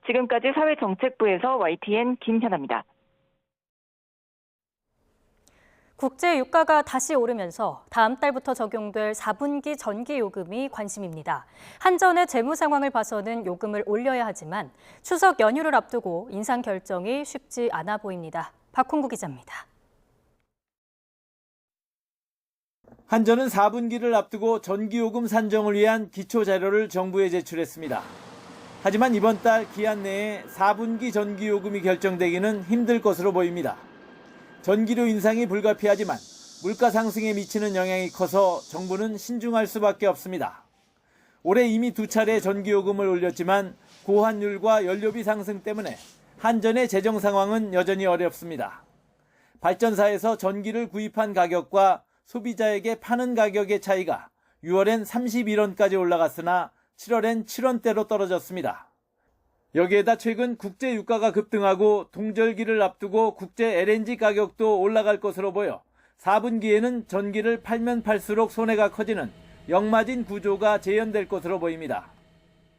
Speaker 17: 지금까지 사회정책부에서 YTN 김현아입니다.
Speaker 2: 국제 유가가 다시 오르면서 다음 달부터 적용될 4분기 전기요금이 관심입니다. 한전의 재무 상황을 봐서는 요금을 올려야 하지만 추석 연휴를 앞두고 인상 결정이 쉽지 않아 보입니다. 박홍구 기자입니다.
Speaker 19: 한전은 4분기를 앞두고 전기요금 산정을 위한 기초자료를 정부에 제출했습니다. 하지만 이번 달 기한 내에 4분기 전기요금이 결정되기는 힘들 것으로 보입니다. 전기료 인상이 불가피하지만 물가 상승에 미치는 영향이 커서 정부는 신중할 수밖에 없습니다. 올해 이미 2차례 전기요금을 올렸지만 고환율과 연료비 상승 때문에 한전의 재정 상황은 여전히 어렵습니다. 발전사에서 전기를 구입한 가격과 소비자에게 파는 가격의 차이가 6월엔 31원까지 올라갔으나 7월엔 7원대로 떨어졌습니다. 여기에다 최근 국제 유가가 급등하고 동절기를 앞두고 국제 LNG 가격도 올라갈 것으로 보여 4분기에는 전기를 팔면 팔수록 손해가 커지는 역마진 구조가 재현될 것으로 보입니다.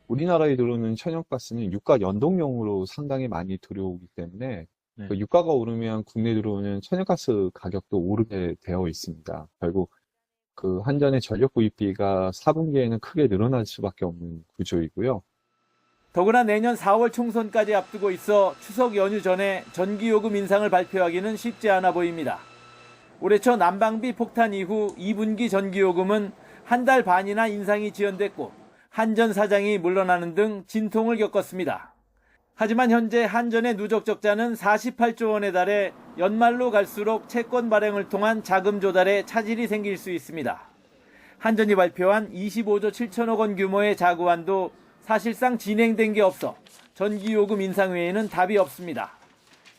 Speaker 20: 우리나라에 들어오는 천연가스는 유가 연동용으로 상당히 많이 들어오기 때문에 그 유가가 오르면 국내에 들어오는 천연가스 가격도 오르게 되어 있습니다. 결국 그 한전의 전력 구입비가 4분기에는 크게 늘어날 수밖에 없는 구조이고요.
Speaker 19: 더구나 내년 4월 총선까지 앞두고 있어 추석 연휴 전에 전기요금 인상을 발표하기는 쉽지 않아 보입니다. 올해 초 난방비 폭탄 이후 2분기 전기요금은 한 달 반이나 인상이 지연됐고 한전 사장이 물러나는 등 진통을 겪었습니다. 하지만 현재 한전의 누적 적자는 48조 원에 달해 연말로 갈수록 채권 발행을 통한 자금 조달에 차질이 생길 수 있습니다. 한전이 발표한 25조 7천억 원 규모의 자구안도 사실상 진행된 게 없어 전기요금 인상 외에는 답이 없습니다.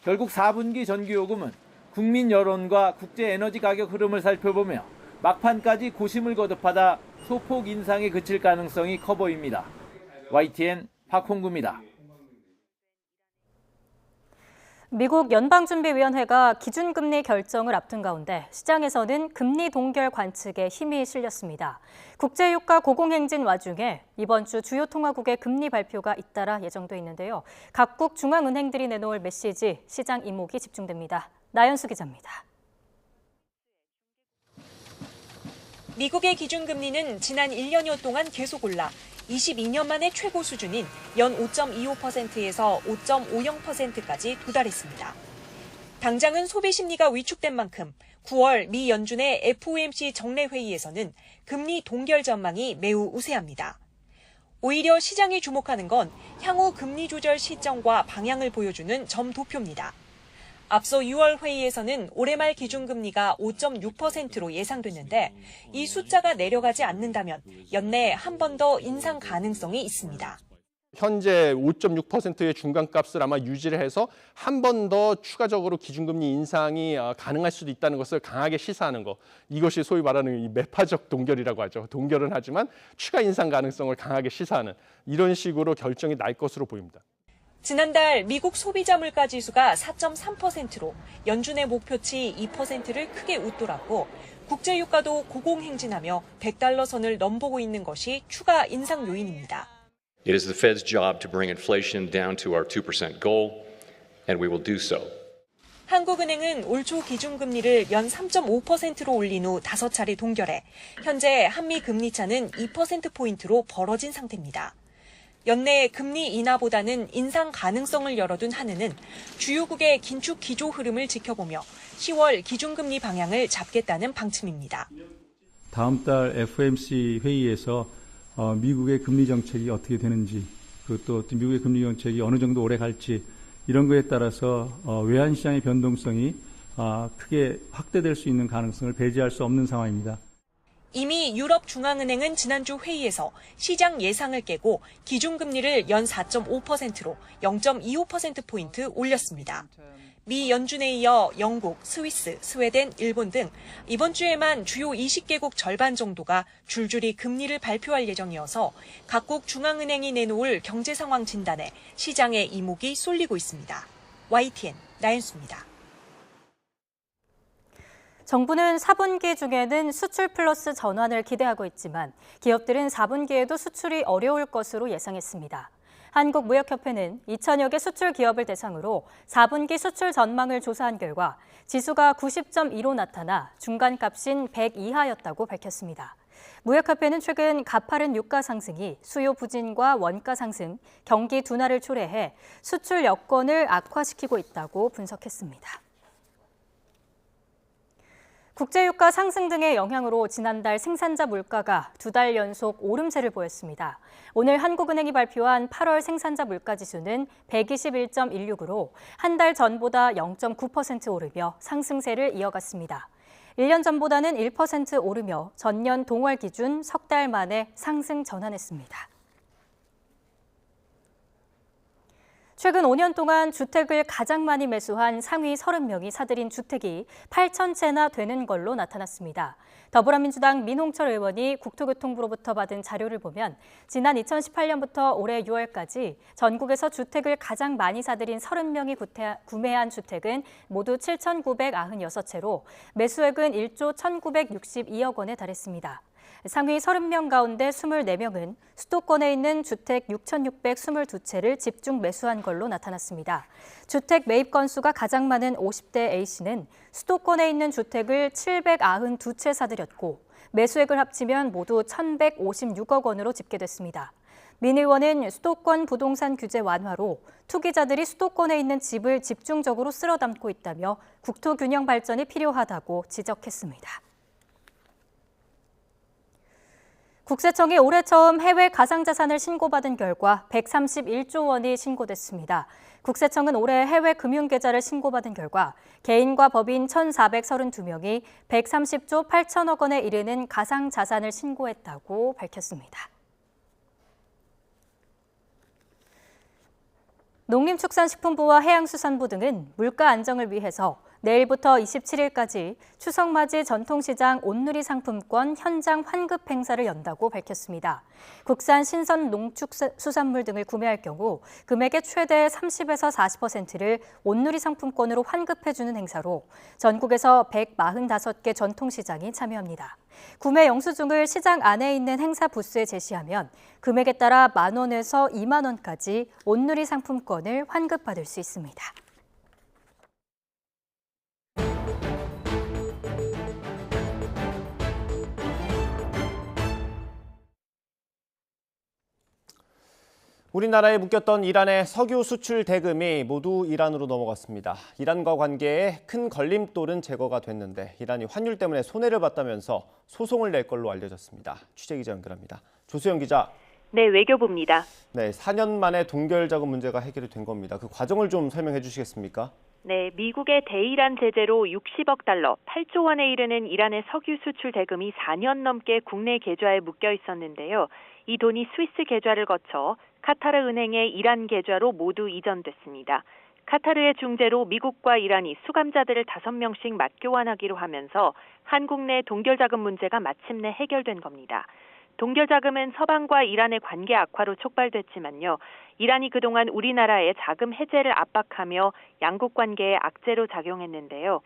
Speaker 19: 결국 4분기 전기요금은 국민 여론과 국제 에너지 가격 흐름을 살펴보며 막판까지 고심을 거듭하다 소폭 인상에 그칠 가능성이 커 보입니다. YTN 박홍구입니다.
Speaker 2: 미국 연방준비위원회가 기준금리 결정을 앞둔 가운데 시장에서는 금리 동결 관측에 힘이 실렸습니다. 국제유가 고공행진 와중에 이번 주 주요 통화국의 금리 발표가 잇따라 예정돼 있는데요. 각국 중앙은행들이 내놓을 메시지, 시장 이목이 집중됩니다. 나연수 기자입니다.
Speaker 21: 미국의 기준금리는 지난 1년여 동안 계속 올라 22년 만에 최고 수준인 연 5.25%에서 5.50%까지 도달했습니다. 당장은 소비 심리가 위축된 만큼 9월 미 연준의 FOMC 정례회의에서는 금리 동결 전망이 매우 우세합니다. 오히려 시장이 주목하는 건 향후 금리 조절 시점과 방향을 보여주는 점도표입니다. 앞서 6월 회의에서는 올해 말 기준금리가 5.6%로 예상됐는데 이 숫자가 내려가지 않는다면 연내 한 번 더 인상 가능성이 있습니다.
Speaker 22: 현재 5.6%의 중간값을 아마 유지를 해서 한 번 더 추가적으로 기준금리 인상이 가능할 수도 있다는 것을 강하게 시사하는 것. 이것이 소위 말하는 이 매파적 동결이라고 하죠. 동결은 하지만 추가 인상 가능성을 강하게 시사하는 이런 식으로 결정이 날 것으로 보입니다.
Speaker 21: 지난달 미국 소비자 물가 지수가 4.3%로 연준의 목표치 2%를 크게 웃돌았고 국제유가도 고공행진하며 $100 선을 넘보고 있는 것이 추가 인상 요인입니다.
Speaker 3: It is the Fed's job to bring inflation down to our 2% goal, and we will do so.
Speaker 21: 한국은행은 올 초 기준금리를 연 3.5%로 올린 후 5차례 동결해 현재 한미 금리 차는 2%포인트로 벌어진 상태입니다. 연내 금리 인하보다는 인상 가능성을 열어둔 한은은 주요국의 긴축 기조 흐름을 지켜보며 10월 기준금리 방향을 잡겠다는 방침입니다.
Speaker 5: 다음 달 FOMC 회의에서 미국의 금리 정책이 어떻게 되는지, 또 미국의 금리 정책이 어느 정도 오래 갈지 이런 거에 따라서 외환시장의 변동성이 크게 확대될 수 있는 가능성을 배제할 수 없는 상황입니다.
Speaker 21: 이미 유럽중앙은행은 지난주 회의에서 시장 예상을 깨고 기준금리를 연 4.5%로 0.25%포인트 올렸습니다. 미 연준에 이어 영국, 스위스, 스웨덴, 일본 등 이번 주에만 주요 20개국 절반 정도가 줄줄이 금리를 발표할 예정이어서 각국 중앙은행이 내놓을 경제 상황 진단에 시장의 이목이 쏠리고 있습니다. YTN 나연수입니다.
Speaker 2: 정부는 4분기 중에는 수출 플러스 전환을 기대하고 있지만 기업들은 4분기에도 수출이 어려울 것으로 예상했습니다. 한국무역협회는 2천여 개 수출 기업을 대상으로 4분기 수출 전망을 조사한 결과 지수가 90.2로 나타나 중간값인 100 이하였다고 밝혔습니다. 무역협회는 최근 가파른 유가 상승이 수요 부진과 원가 상승, 경기 둔화를 초래해 수출 여건을 악화시키고 있다고 분석했습니다. 국제유가 상승 등의 영향으로 지난달 생산자 물가가 2달 연속 오름세를 보였습니다. 오늘 한국은행이 발표한 8월 생산자 물가지수는 121.16으로 한 달 전보다 0.9% 오르며 상승세를 이어갔습니다. 1년 전보다는 1% 오르며 전년 동월 기준 석 달 만에 상승 전환했습니다. 최근 5년 동안 주택을 가장 많이 매수한 상위 30명이 사들인 주택이 8,000채나 되는 걸로 나타났습니다. 더불어민주당 민홍철 의원이 국토교통부로부터 받은 자료를 보면 지난 2018년부터 올해 6월까지 전국에서 주택을 가장 많이 사들인 30명이 구매한 주택은 모두 7,996채로 매수액은 1조 1,962억 원에 달했습니다. 상위 30명 가운데 24명은 수도권에 있는 주택 6,622채를 집중 매수한 걸로 나타났습니다. 주택 매입 건수가 가장 많은 50대 A씨는 수도권에 있는 주택을 792채 사들였고 매수액을 합치면 모두 1,156억 원으로 집계됐습니다. 민 의원은 수도권 부동산 규제 완화로 투기자들이 수도권에 있는 집을 집중적으로 쓸어 담고 있다며 국토 균형 발전이 필요하다고 지적했습니다. 국세청이 올해 처음 해외 가상자산을 신고받은 결과 131조 원이 신고됐습니다. 국세청은 올해 해외 금융계좌를 신고받은 결과 개인과 법인 1,432명이 130조 8천억 원에 이르는 가상자산을 신고했다고 밝혔습니다. 농림축산식품부와 해양수산부 등은 물가 안정을 위해서 내일부터 27일까지 추석맞이 전통시장 온누리 상품권 현장 환급 행사를 연다고 밝혔습니다. 국산 신선 농축수산물 등을 구매할 경우 금액의 최대 30에서 40%를 온누리 상품권으로 환급해주는 행사로 전국에서 145개 전통시장이 참여합니다. 구매 영수증을 시장 안에 있는 행사 부스에 제시하면 금액에 따라 만 원에서 2만 원까지 온누리 상품권을 환급받을 수 있습니다.
Speaker 1: 우리나라에 묶였던 이란의 석유 수출 대금이 모두 이란으로 넘어갔습니다. 이란과 관계에 큰 걸림돌은 제거가 됐는데 이란이 환율 때문에 손해를 봤다면서 소송을 낼 걸로 알려졌습니다. 취재기자 연결합니다. 조수영 기자.
Speaker 17: 네, 외교부입니다.
Speaker 1: 네, 4년 만에 동결 자금 문제가 해결이 된 겁니다. 그 과정을 좀 설명해 주시겠습니까?
Speaker 17: 네, 미국의 대이란 제재로 60억 달러, 8조 원에 이르는 이란의 석유 수출 대금이 4년 넘게 국내 계좌에 묶여 있었는데요. 이 돈이 스위스 계좌를 거쳐 카타르 은행의 이란 계좌로 모두 이전됐습니다. 카타르의 중재로 미국과 이란이 수감자들을 5명씩 맞교환하기로 하면서 한국 내 동결자금 문제가 마침내 해결된 겁니다. 동결자금은 서방과 이란의 관계 악화로 촉발됐지만요. 이란이 그동안 우리나라의 자금 해제를 압박하며 양국 관계에 악재로 작용했는데요.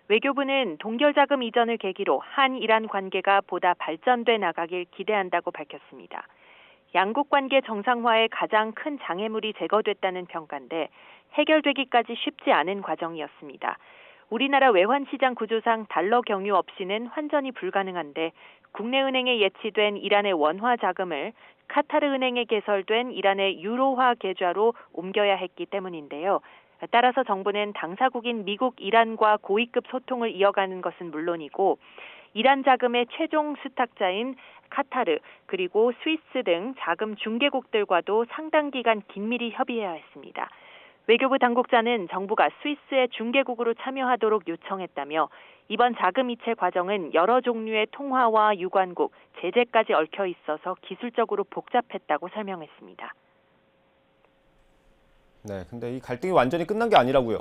Speaker 4: 외교부는 동결자금 이전을 계기로 한이란 관계가 보다 발전돼 나가길 기대한다고 밝혔습니다. 양국 관계 정상화에 가장 큰 장애물이 제거됐다는 평가인데 해결되기까지 쉽지 않은 과정이었습니다. 우리나라 외환시장 구조상 달러 경유 없이는 환전이 불가능한데 국내 은행에 예치된 이란의 원화 자금을 카타르 은행에 개설된 이란의 유로화 계좌로 옮겨야 했기 때문인데요. 따라서 정부는 당사국인 미국, 이란과 고위급 소통을 이어가는 것은 물론이고 이란 자금의 최종 수탁자인 카타르 그리고 스위스 등 자금 중개국들과도 상당 기간 긴밀히 협의해야 했습니다. 외교부 당국자는 정부가 스위스의 중개국으로 참여하도록 요청했다며 이번 자금 이체 과정은 여러 종류의 통화와 유관국, 제재까지 얽혀 있어서 기술적으로 복잡했다고 설명했습니다.
Speaker 1: 네, 근데 이 갈등이 완전히 끝난 게 아니라고요.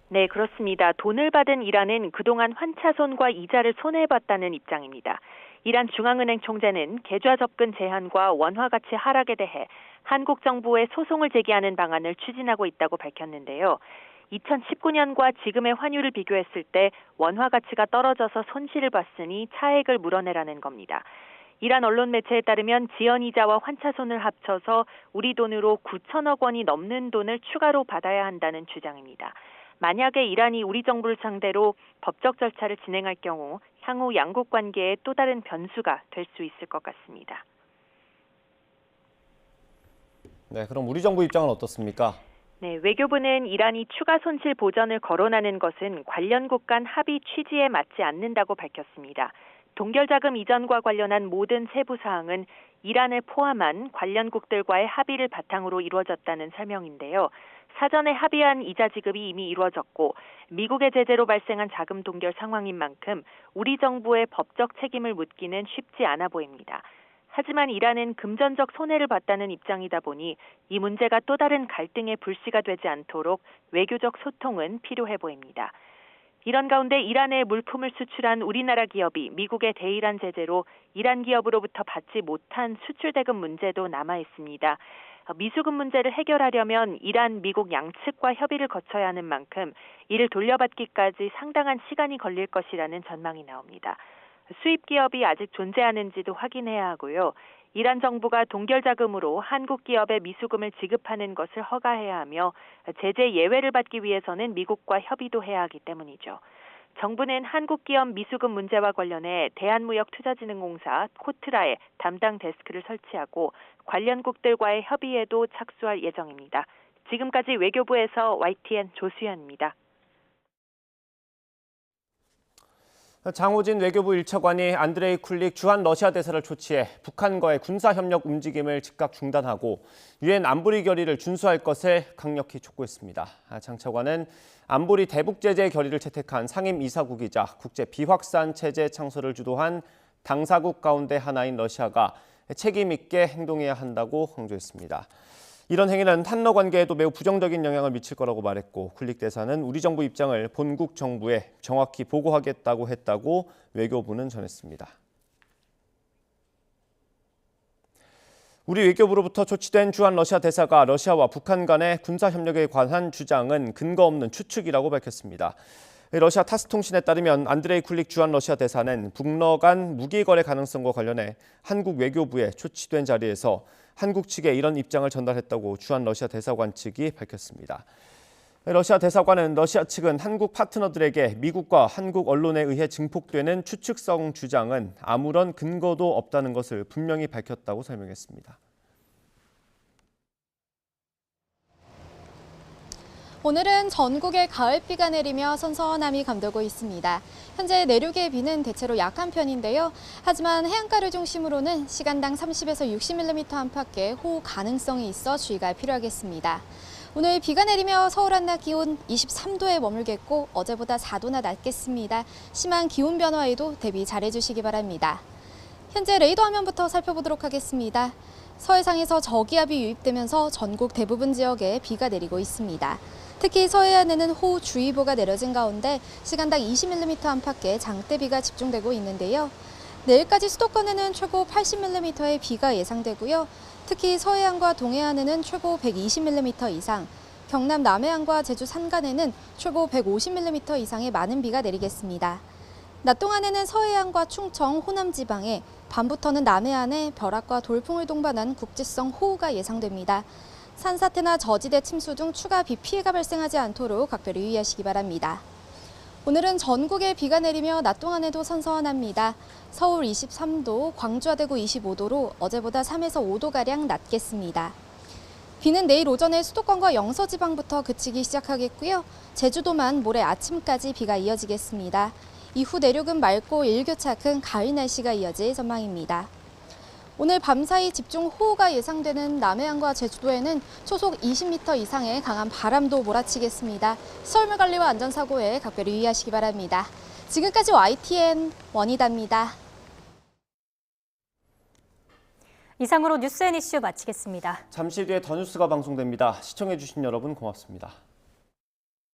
Speaker 4: 네, 그렇습니다. 돈을 받은 이란은 그동안 환차손과 이자를 손해봤다는 입장입니다. 이란 중앙은행 총재는 계좌 접근 제한과 원화 가치 하락에 대해 한국 정부에 소송을 제기하는 방안을 추진하고 있다고 밝혔는데요. 2019년과 지금의 환율을 비교했을 때 원화 가치가 떨어져서 손실을 봤으니 차액을 물어내라는 겁니다. 이란 언론 매체에 따르면 지연이자와 환차손을 합쳐서 우리 돈으로 9천억 원이 넘는 돈을 추가로 받아야 한다는 주장입니다. 만약에 이란이 우리 정부를 상대로 법적 절차를 진행할 경우 향후 양국 관계에 또 다른 변수가 될 수 있을 것 같습니다.
Speaker 1: 네, 그럼 우리 정부 입장은 어떻습니까?
Speaker 4: 네, 외교부는 이란이 추가 손실 보전을 거론하는 것은 관련국 간 합의 취지에 맞지 않는다고 밝혔습니다. 동결자금 이전과 관련한 모든 세부 사항은 이란을 포함한 관련국들과의 합의를 바탕으로 이루어졌다는 설명인데요. 사전에 합의한 이자 지급이 이미 이루어졌고 미국의 제재로 발생한 자금 동결 상황인 만큼 우리 정부의 법적 책임을 묻기는 쉽지 않아 보입니다. 하지만 이란은 금전적 손해를 봤다는 입장이다 보니 이 문제가 또 다른 갈등의 불씨가 되지 않도록 외교적 소통은 필요해 보입니다. 이런 가운데 이란에 물품을 수출한 우리나라 기업이 미국의 대이란 제재로 이란 기업으로부터 받지 못한 수출 대금 문제도 남아 있습니다. 미수금 문제를 해결하려면 이란, 미국 양측과 협의를 거쳐야 하는 만큼 이를 돌려받기까지 상당한 시간이 걸릴 것이라는 전망이 나옵니다. 수입 기업이 아직 존재하는지도 확인해야 하고요. 이란 정부가 동결 자금으로 한국 기업에 미수금을 지급하는 것을 허가해야 하며 제재 예외를 받기 위해서는 미국과 협의도 해야 하기 때문이죠. 정부는 한국 기업 미수금 문제와 관련해 대한무역투자진흥공사 코트라에 담당 데스크를 설치하고 관련국들과의 협의에도 착수할 예정입니다. 지금까지 외교부에서 YTN 조수연입니다.
Speaker 1: 장호진 외교부 1차관이 안드레이 쿨릭 주한 러시아 대사를 초치해 북한과의 군사협력 움직임을 즉각 중단하고 유엔 안보리 결의를 준수할 것을 강력히 촉구했습니다. 장 차관은 안보리 대북 제재 결의를 채택한 상임 이사국이자 국제 비확산 체제 창설을 주도한 당사국 가운데 하나인 러시아가 책임 있게 행동해야 한다고 강조했습니다. 이런 행위는 한러 관계에도 매우 부정적인 영향을 미칠 거라고 말했고 쿨릭 대사는 우리 정부 입장을 본국 정부에 정확히 보고하겠다고 했다고 외교부는 전했습니다. 우리 외교부로부터 조치된 주한 러시아 대사가 러시아와 북한 간의 군사협력에 관한 주장은 근거 없는 추측이라고 밝혔습니다. 러시아 타스 통신에 따르면 안드레이 쿨릭 주한 러시아 대사는 북러 간 무기 거래 가능성과 관련해 한국 외교부에 초치된 자리에서 한국 측에 이런 입장을 전달했다고 주한 러시아 대사관 측이 밝혔습니다. 러시아 대사관은 러시아 측은 한국 파트너들에게 미국과 한국 언론에 의해 증폭되는 추측성 주장은 아무런 근거도 없다는 것을 분명히 밝혔다고 설명했습니다.
Speaker 7: 오늘은 전국에 가을비가 내리며 선선함이 감돌고 있습니다. 현재 내륙의 비는 대체로 약한 편인데요. 하지만 해안가를 중심으로는 시간당 30에서 60mm 안팎의 호우 가능성이 있어 주의가 필요하겠습니다. 오늘 비가 내리며 서울 한낮 기온 23도에 머물겠고 어제보다 4도나 낮겠습니다. 심한 기온 변화에도 대비 잘해주시기 바랍니다. 현재 레이더 화면부터 살펴보도록 하겠습니다. 서해상에서 저기압이 유입되면서 전국 대부분 지역에 비가 내리고 있습니다. 특히 서해안에는 호우주의보가 내려진 가운데 시간당 20mm 안팎의 장대비가 집중되고 있는데요. 내일까지 수도권에는 최고 80mm의 비가 예상되고요. 특히 서해안과 동해안에는 최고 120mm 이상, 경남 남해안과 제주 산간에는 최고 150mm 이상의 많은 비가 내리겠습니다. 낮 동안에는 서해안과 충청, 호남 지방에, 밤부터는 남해안에 벼락과 돌풍을 동반한 국지성 호우가 예상됩니다. 산사태나 저지대 침수 등 추가 비 피해가 발생하지 않도록 각별히 유의하시기 바랍니다. 오늘은 전국에 비가 내리며 낮 동안에도 선선합니다. 서울 23도, 광주와 대구 25도로 어제보다 3에서 5도가량 낮겠습니다. 비는 내일 오전에 수도권과 영서 지방부터 그치기 시작하겠고요. 제주도만 모레 아침까지 비가 이어지겠습니다. 이후 내륙은 맑고 일교차 큰 가을 날씨가 이어질 전망입니다. 오늘 밤사이 집중 호우가 예상되는 남해안과 제주도에는 초속 20m 이상의 강한 바람도 몰아치겠습니다. 시설물 관리와 안전사고에 각별히 유의하시기 바랍니다. 지금까지 YTN 원희다입니다.
Speaker 2: 이상으로 뉴스 앤 이슈 마치겠습니다.
Speaker 1: 잠시 뒤에 더 뉴스가 방송됩니다. 시청해주신 여러분 고맙습니다.